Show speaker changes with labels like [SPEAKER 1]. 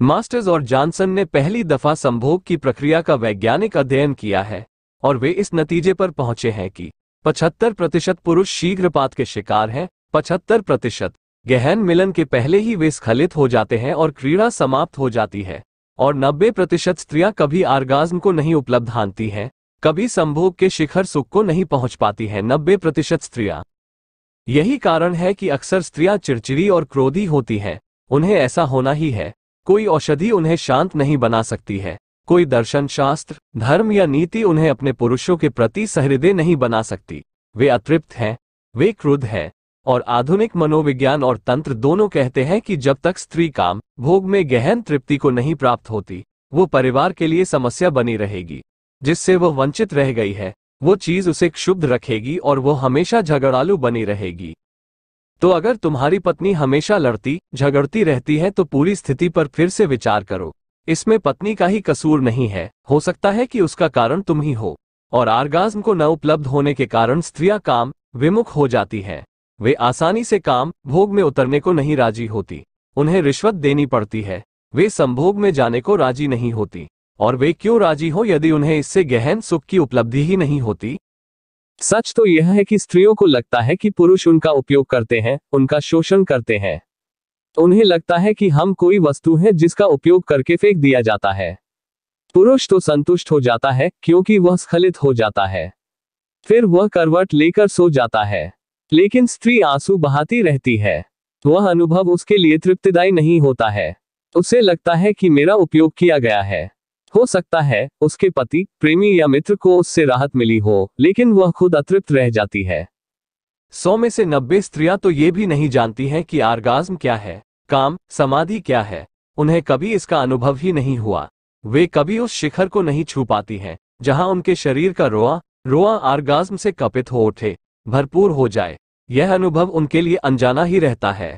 [SPEAKER 1] Masters और Johnson ने पहली दफा संभोग की प्रक्रिया का वैज्ञानिक अध्ययन किया है और वे इस नतीजे पर पहुंचे हैं कि 75% पुरुष शीघ्रपात के शिकार हैं, 75% गहन मिलन के पहले ही वे स्खलित हो जाते हैं और क्रीड़ा समाप्त हो जाती है, और 90% स्त्रियां कभी आर्गाज्म को नहीं उपलब्ध हानती हैं, कभी संभोग के शिखर सुख को नहीं पहुंच पाती हैं। 90% स्त्रियां। यही कारण है कि अक्सर स्त्रियां चिड़चिड़ी और क्रोधी होती हैं। उन्हें ऐसा होना ही है। कोई औषधि उन्हें शांत नहीं बना सकती है, कोई दर्शन शास्त्र, धर्म या नीति उन्हें अपने पुरुषों के प्रति सहृदय नहीं बना सकती। वे अतृप्त हैं, वे क्रुद्ध हैं, और आधुनिक मनोविज्ञान और तंत्र दोनों कहते हैं कि जब तक स्त्री काम भोग में गहन तृप्ति को नहीं प्राप्त होती, वो परिवार के लिए समस्या बनी रहेगी। जिससे वो वंचित रह गई है, वो चीज उसे क्षुब्ध रखेगी और वो हमेशा झगड़ालू बनी रहेगी। तो अगर तुम्हारी पत्नी हमेशा लड़ती झगड़ती रहती है तो पूरी स्थिति पर फिर से विचार करो। इसमें पत्नी का ही कसूर नहीं है, हो सकता है कि उसका कारण तुम ही हो। और आर्गाज्म को न उपलब्ध होने के कारण स्त्रियां काम विमुख हो जाती हैं। वे आसानी से काम भोग में उतरने को नहीं राजी होती, उन्हें रिश्वत देनी पड़ती है। वे संभोग में जाने को राजी नहीं होती, और वे क्यों राजी हो यदि उन्हें इससे गहन सुख की उपलब्धि ही नहीं होती। सच तो यह है कि स्त्रियों को लगता है कि पुरुष उनका उपयोग करते हैं, उनका शोषण करते हैं। उन्हें लगता है कि हम कोई वस्तु है जिसका उपयोग करके फेंक दिया जाता है। पुरुष तो संतुष्ट हो जाता है क्योंकि वह स्खलित हो जाता है, फिर वह करवट लेकर सो जाता है। लेकिन स्त्री आंसू बहाती रहती है। वह अनुभव उसके लिए तृप्तिदायी नहीं होता है। उसे लगता है कि मेरा उपयोग किया गया है। हो सकता है उसके पति, प्रेमी या मित्र को उससे राहत मिली हो, लेकिन वह खुद अतृप्त रह जाती है। 100 में से 90 स्त्रियां तो ये भी नहीं जानती हैं कि आर्गाज्म क्या है, काम समाधि क्या है। उन्हें कभी इसका अनुभव ही नहीं हुआ। वे कभी उस शिखर को नहीं छू पाती हैं जहां उनके शरीर का रोआ रोआ आर्गाज्म से कपित हो उठे, भरपूर हो जाए। यह अनुभव उनके लिए अनजाना ही रहता है।